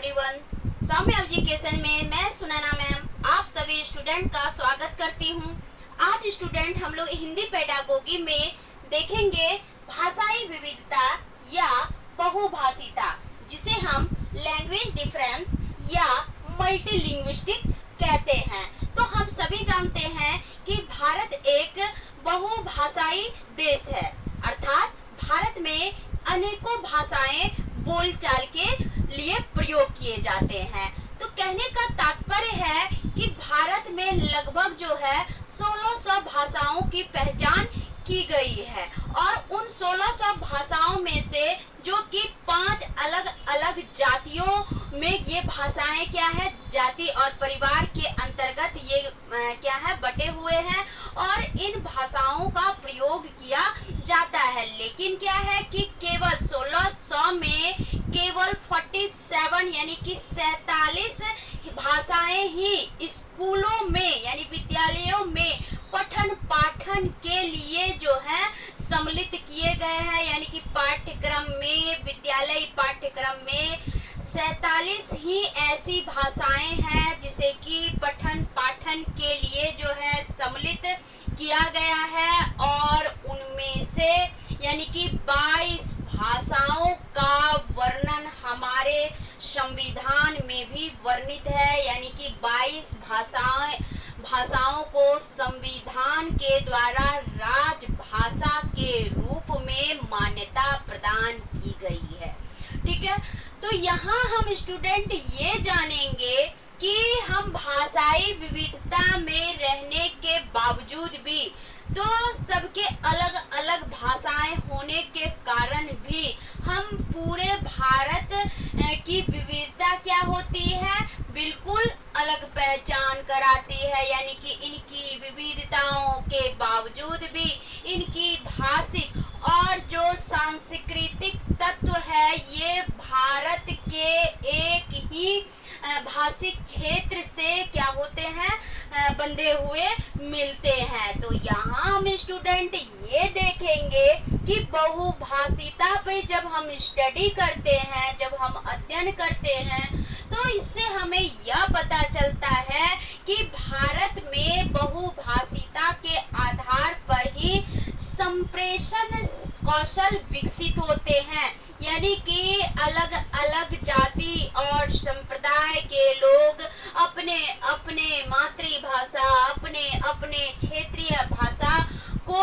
Everyone, सौम्य education में मैं Sunaina ma'am आप सभी स्टूडेंट का स्वागत करती हूँ। आज स्टूडेंट हम लोग हिंदी पेडागोगी में देखेंगे भाषाई विविधता या बहुभाषिता, जिसे हम लैंग्वेज डिफरेंस या मल्टीलिंग्विस्टिक कहते हैं। तो हम सभी जानते हैं कि भारत एक बहुभाषाई देश है, अर्थात भारत में अनेकों भाषाएं बोलचाल के लिए प्रयोग किए जाते हैं। तो कहने का तात्पर्य है कि भारत में लगभग जो है 1600 भाषाओं की पहचान की गई है और उन 1600 भाषाओं में से जो कि 5 अलग अलग जातियों में ये भाषाएं क्या है, जाति और परिवार के अंतर्गत ये क्या है बटे हुए हैं और इन भाषाओं का प्रयोग किया जाता है। लेकिन क्या है कि केवल 1600 में केवल 47 यानी कि 47 भाषाएं ही स्कूलों में यानी विद्यालयों में पठन पाठन के लिए जो है सम्मिलित किए गए हैं, यानी कि पाठ्यक्रम में विद्यालय पाठ्यक्रम में 47 ही ऐसी भाषाएं हैं जिसे कि पठन पाठन के लिए जो है सम्मिलित किया गया है और उनमें से यानी कि 22 भाषाओं का वर्णन हमारे संविधान में भी वर्णित है, यानी कि 22 भाषाओं को संविधान के द्वारा राजभाषा के रूप में मान्यता प्रदान की गई है। ठीक है, तो यहाँ हम स्टूडेंट ये जानेंगे कि हम भाषाई विविधता में रहने के बावजूद भी तो सबके अलग अलग भाषाएं होने के कारण भी हम पूरे भारत की विविधता क्या होती है, बिल्कुल अलग पहचान कराती है। यानी कि इनकी विविधताओं के बावजूद भी इनकी भाषिक और जो सांस्कृतिक तत्व है ये भारत के एक ही भाषिक क्षेत्र से क्या होते हैं, बंधे हुए मिलते हैं। तो यहाँ हम स्टूडेंट ये देखेंगे कि बहुभाषिता पे जब हम स्टडी करते हैं, जब हम अध्ययन करते हैं, तो इससे हमें यह पता चलता है कि भारत में बहुभाषिता के आधार पर ही संप्रेषण कौशल विकसित होते हैं, यानी कि अलग अलग जाति और संप्रदाय के लोग अपने अपने मातृभाषा अपने अपने क्षेत्रीय भाषा को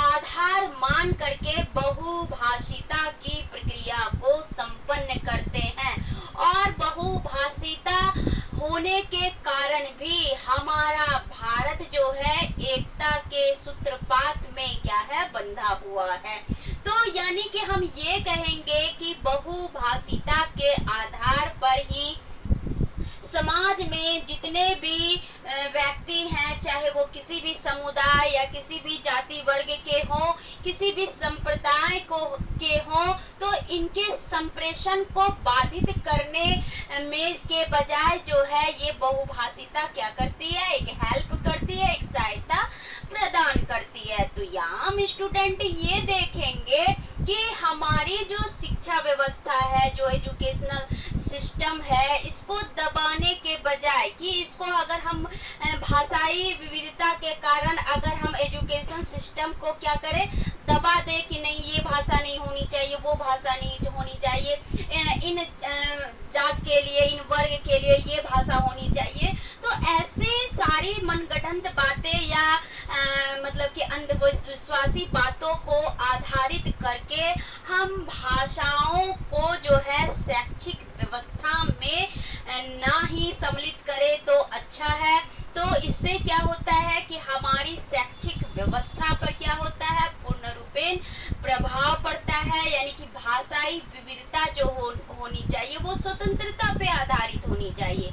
आधार मान करके बहुभाषिता की प्रक्रिया को संपन्न करते हैं और बहुभाषिता होने के कारण भी हमारा भारत जो है एकता के सूत्रपात में क्या है, बंधा हुआ है। तो यानी कि हम ये कहेंगे कि बहुभाषिता के आधार पर ही समाज में जितने भी व्यक्ति हैं, चाहे वो किसी भी समुदाय या किसी भी जाति वर्ग के हों, किसी भी संप्रदाय के हों, तो इनके संप्रेषण को बाधित करने में के बजाय जो है ये बहुभाषिता क्या करती है, एक हेल्प करती है, एक सहायता प्रदान करती है। तो यहाँ हम स्टूडेंट ये देखेंगे कि हमारी जो शिक्षा व्यवस्था है, जो एजुकेशनल सिस्टम है, इसको दबाने के बजाय कि इसको अगर हम भाषाई विविधता के कारण अगर हम एजुकेशन सिस्टम को क्या करें, दबा दे कि नहीं ये भाषा नहीं होनी चाहिए, वो भाषा नहीं होनी चाहिए, इन जात के लिए इन वर्ग के लिए ये भाषा होनी चाहिए, तो ऐसे सारी मनगढ़ंत बातें या मतलब कि अंधविश्वासी बातों को आधारित करके हम भाषाओं को जो है शैक्षिक व्यवस्था में ना ही सम्मिलित करें तो अच्छा है। तो इससे क्या होता है कि हमारी शैक्षिक व्यवस्था पर क्या होता है, पूर्ण रूपेण प्रभाव पड़ता है, यानी कि भाषाई विविधता जो होनी चाहिए वो स्वतंत्रता पे आधारित होनी चाहिए,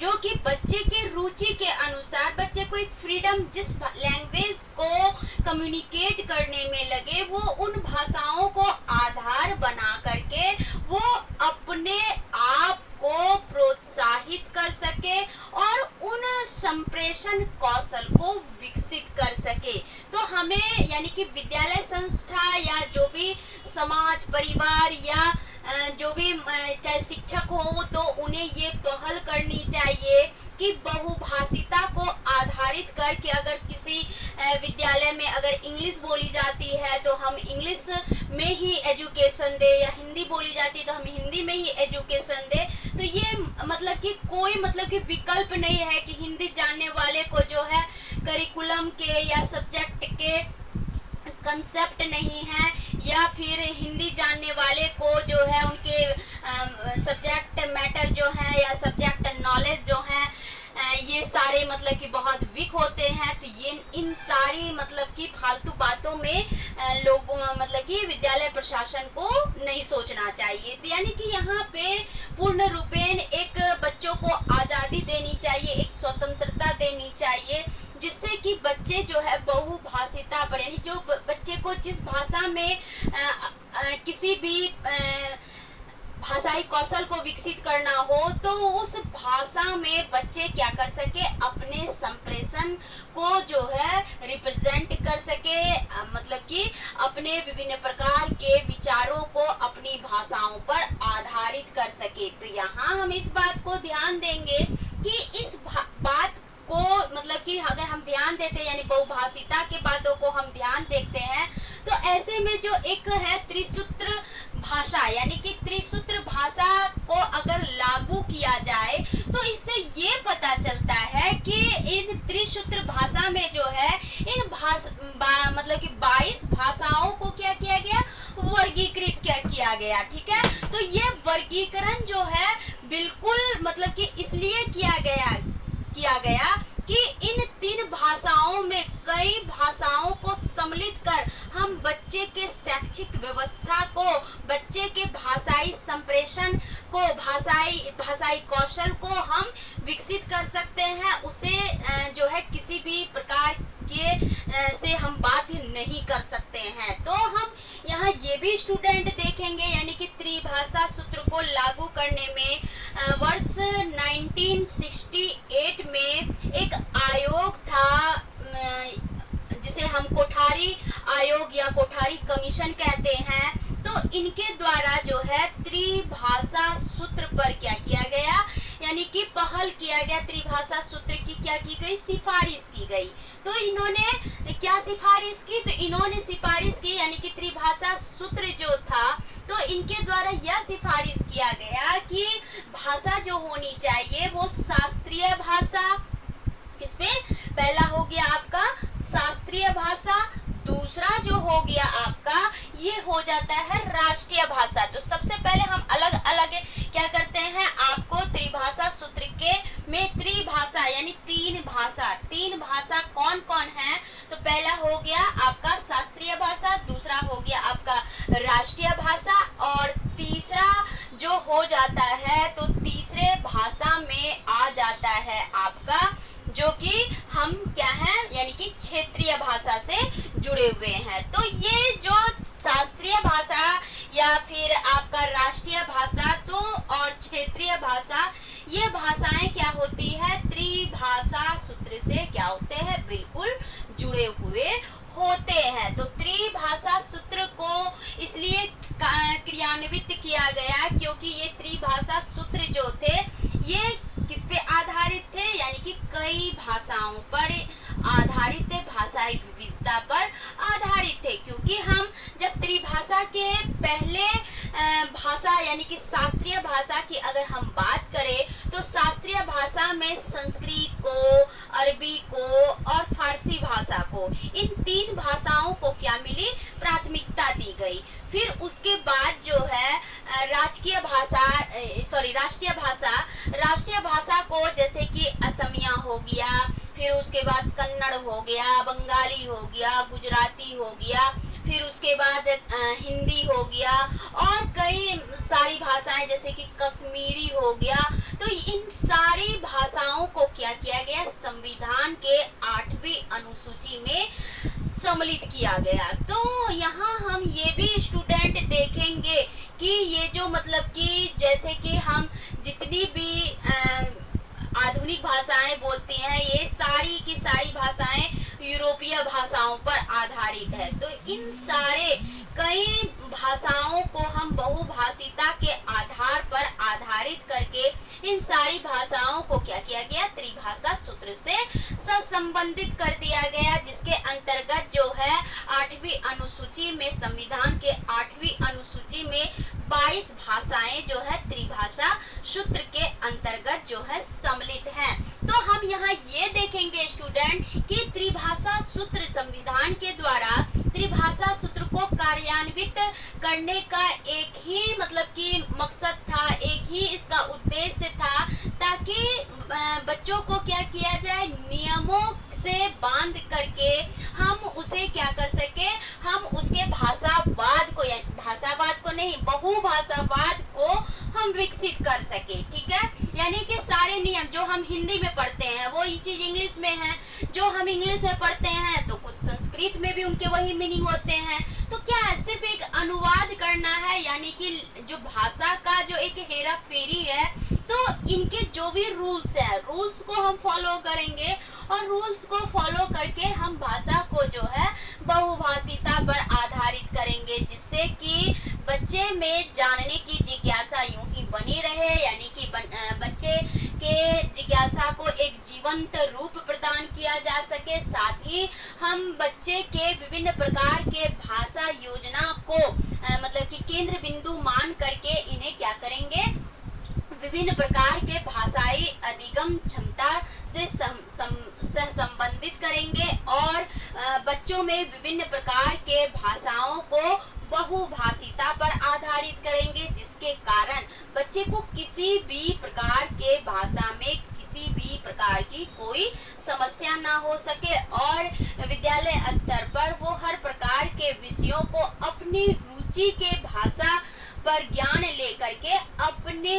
जो कि बच्चे के रुचि के अनुसार बच्चे को एक फ्रीडम, जिस लैंग्वेज को कम्युनिकेट करने में लगे वो उन भाषाओं को आधार बना करके वो अपने आप को प्रोत्साहित कर सके और उन संप्रेषण कौशल को विकसित कर सके। तो हमें यानी कि विद्यालय संस्था या जो भी समाज परिवार या जो भी चाहे शिक्षक हो तो उन्हें ये पहल करनी चाहिए कि बहुभाषिता को आधारित करके अगर किसी विद्यालय में अगर इंग्लिश बोली जाती है तो हम इंग्लिश में ही एजुकेशन दे, या हिंदी बोली जाती है तो हम हिंदी में ही एजुकेशन दे। तो ये मतलब कि कोई मतलब कि विकल्प नहीं है कि हिंदी जानने वाले को जो है करिकुलम के या सब्जेक्ट के कंसेप्ट नहीं है, या फिर हिंदी जानने वाले को जो है उनके सब्जेक्ट मैटर जो है या सब्जेक्ट नॉलेज जो है ये सारे मतलब कि बहुत वीक होते हैं। तो ये इन सारी मतलब कि फालतू बातों में लोगों मतलब कि विद्यालय प्रशासन को नहीं सोचना चाहिए। तो यानी कि यहाँ पे पूर्ण रूपेण एक बच्चों को आज़ादी देनी चाहिए, एक स्वतंत्रता देनी चाहिए, जिससे कि बच्चे जो है बहुभाषिता पर, यानी जो बच्चे को जिस भाषा में किसी भी भाषाई कौशल को विकसित करना हो तो उस भाषा में बच्चे क्या कर सके, अपने संप्रेषण को जो है रिप्रेजेंट कर सके, मतलब कि अपने विभिन्न प्रकार के विचारों को अपनी भाषाओं पर आधारित कर सके। तो यहाँ हम इस बात को ध्यान देंगे कि इस बात को मतलब कि अगर हम ध्यान देते हैं यानी बहुभाषिता के बातों को हम ध्यान देखते हैं तो ऐसे में जो एक है त्रिसूत्र भाषा, यानी कि त्रिसूत्र भाषा को अगर लागू किया जाए तो इससे ये पता चलता है कि इन त्रिसूत्र भाषा में जो है इन मतलब कि 22 भाषाओं को क्या किया गया, वर्गीकृत किया गया। ठीक है, तो ये वर्गीकरण जो है बिल्कुल मतलब कि इसलिए किया गया कि इन 3 भाषाओं में कई भाषाओं को सम्मिलित कर हम बच्चे के शैक्षिक व्यवस्था को, बच्चे के भाषाई संप्रेषण को, भाषाई कौशल को हम विकसित कर सकते हैं। उसे जो है किसी भी प्रकार के से हम बाध्य नहीं कर सकते हैं। तो हम यहाँ ये भी स्टूडेंट देखेंगे यानी कि त्रिभाषा सूत्र को लागू करने में वर्ष 1968 में एक आयोग था जिसे हम कोठारी आयोग या कोठारी कमीशन कहते हैं। तो इनके द्वारा जो है त्रिभाषा सूत्र पर क्या किया गया, यानी कि पहल किया गया, त्रिभाषा सूत्र की क्या की गई, सिफारिश की गई। तो इन्होंने क्या सिफारिश की, तो इन्होंने सिफारिश की यानी कि त्रिभाषा सूत्र जो था तो इनके द्वारा यह सिफारिश किया गया कि भाषा जो होनी चाहिए वो शास्त्रीय भाषा, किसपे, पहला हो गया आपका शास्त्रीय भाषा, दूसरा जो हो गया आपका ये हो जाता है राष्ट्रीय भाषा। तो सबसे पहले हम अलग अलग क्या करते हैं, आपको त्रिभाषा सूत्र के में त्रिभाषा यानी 3 भाषा कौन कौन है, तो पहला हो गया आपका शास्त्रीय भाषा, दूसरा हो गया आपका राष्ट्रीय भाषा, और तीसरा जो हो जाता है तो तीसरे भाषा में आ जाता है आपका जो कि हम क्या है यानी कि क्षेत्रीय भाषा से जुड़े हुए हैं। तो ये जो शास्त्रीय भाषा या फिर आपका राष्ट्रीय भाषा तो और क्षेत्रीय भाषा, ये भाषाएं क्या होती है, त्रिभाषा सूत्र से क्या होते हैं, बिल्कुल जुड़े हुए होते हैं। तो त्रिभाषा सूत्र को इसलिए क्रियान्वित किया गया क्योंकि ये त्रिभाषा सूत्र जो थे ये किस पे आधारित थे, यानी कि कई भाषाओं पर आधारित थे, भाषाई विविधता पर आधारित थे। क्योंकि हम जब त्रिभाषा के पहले भाषा यानी कि शास्त्रीय भाषा की अगर हम बात करें तो शास्त्रीय भाषा में संस्कृत को, अरबी को और फारसी भाषा को, इन 3 भाषाओं को क्या मिली, प्राथमिकता दी गई। फिर उसके बाद जो है राष्ट्रीय भाषा को जैसे कि असमिया हो गया, फिर उसके बाद कन्नड़ हो गया, बंगाली हो गया, गुजराती हो गया, फिर उसके बाद हिंदी हो गया और कई सारी भाषाएं जैसे कि कश्मीरी हो गया। तो इन सारी भाषाओं को क्या किया गया, संविधान के 8वीं अनुसूची में सम्मिलित किया गया। तो यहाँ हम ये भी स्टूडेंट देखेंगे कि ये जो मतलब कि जैसे कि हम जितनी भी आधुनिक भाषाएं बोलती हैं ये सारी की सारी भाषाएं यूरोपीय भाषाओं पर आधारित है। तो इन सारे कई भाषाओं को हम बहुभाषिता के संबंधित कर दिया गया, जिसके अंतर्गत जो है 8वीं अनुसूची में, संविधान के 8वीं अनुसूची में 22 भाषाएं जो है त्रिभाषा सूत्र के अंतर्गत जो है सम्मिलित हैं। तो हम यहाँ ये देखेंगे स्टूडेंट कि त्रिभाषा सूत्र संविधान के द्वारा त्रिभाषा सूत्र को कार्यान्वित करने का एक ही मतलब कि मकसद था, एक ही इसका उद्देश्य था, ताकि बच्चों को क्या किया जाए, नियमों से बांध करके हम उसे क्या कर सके, हम उसके भाषावाद को, यानी भाषावाद को नहीं, बहुभाषावाद को हम विकसित कर सके। ठीक है, यानी कि सारे नियम जो हम हिंदी में पढ़ते हैं वो ये चीज इंग्लिश में है, जो हम इंग्लिश में पढ़ते हैं तो कुछ संस्कृत में भी उनके वही मीनिंग होते हैं। तो क्या है, सिर्फ एक अनुवाद करना है, यानी कि जो भाषा का जो एक हेरा फेरी है, तो इनके जो भी रूल्स है, रूल्स को हम फॉलो करेंगे और रूल्स को फॉलो करके हम भाषा को जो है बहुभाषिता पर आधारित करेंगे, जिससे कि बच्चे में जानने की जिज्ञासा यूं ही बनी रहे, यानी कि बच्चे के जिज्ञासा को एक जीवंत रूप प्रदान किया जा सके। साथ ही हम बच्चे के विभिन्न प्रकार के भाषा योजना को मतलब कि केंद्र बिंदु मान करके इन्हें क्या करेंगे, विभिन्न प्रकार के भाषाई अधिगम क्षमता से संबंधित करेंगे और बच्चों में विभिन्न प्रकार के भाषाओं को बहुभाषिता पर आधारित करेंगे, जिसके कारण बच्चे को किसी भी प्रकार के भाषा में किसी भी प्रकार की कोई समस्या ना हो सके और विद्यालय स्तर पर वो हर प्रकार के विषयों को अपनी रुचि के भाषा पर ज्ञान लेकर के अपने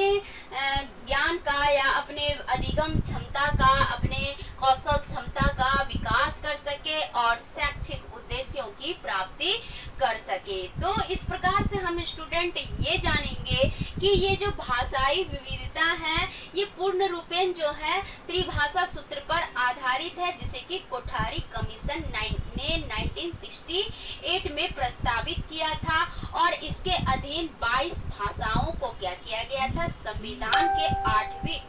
ज्ञान का या अपने अधिगम क्षमता का, अपने कौशल क्षमता का विकास कर सके और शैक्षिक उद्देश्यों की प्राप्ति कर सके। तो इस प्रकार से हम स्टूडेंट ये जानेंगे कि ये जो भाषाई विविधता है ये पूर्ण रूपेण जो है त्रिभाषा सूत्र पर आधारित है, जिसे कि कोठारी कमीशन ने 1968 में प्रस्तावित किया था और इसके अधीन 22 भाषाओं को क्या किया गया था, संविधान के 8वीं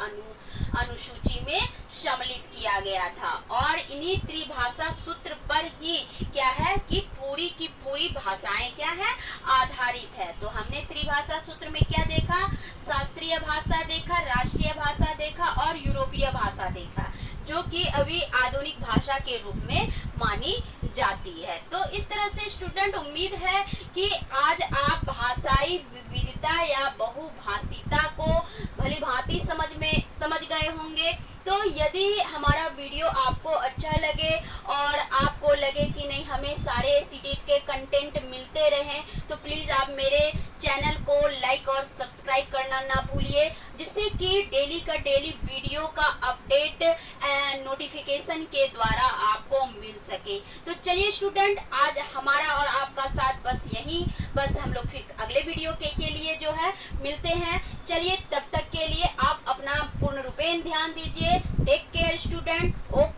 अनुसूची में सम्मिलित किया गया था। और इन्हीं त्रिभाषा सूत्र पर ही क्या है कि पूरी की पूरी भाषाएं क्या है, आधारित है। तो हमने त्रिभाषा सूत्र में क्या देखा, शास्त्रीय भाषा देखा, राष्ट्रीय भाषा देखा और यूरोपीय भाषा देखा, जो कि अभी आधुनिक भाषा के रूप में मानी जाती है। तो इस तरह से स्टूडेंट उम्मीद है कि आज आप भाषाई विविधता या बहुभाषिता को भली भांति समझ गए होंगे। तो यदि हमारा वीडियो आपको अच्छा लगे और आपको लगे कि नहीं हमें सारे सीटेट के कंटेंट मिलते रहें, तो प्लीज आप मेरे चैनल को लाइक और सब्सक्राइब करना ना भूलिए, जिससे कि डेली का डेली वीडियो का अपडेट नोटिफिकेशन के द्वारा आपको मिल सके। तो चलिए स्टूडेंट, आज हमारा और आपका साथ बस यही, बस हम लोग फिर अगले वीडियो के लिए जो है मिलते हैं। चलिए तब तक के लिए आप अपना पूर्ण रूपेण ध्यान दीजिए। Take care student. ओके।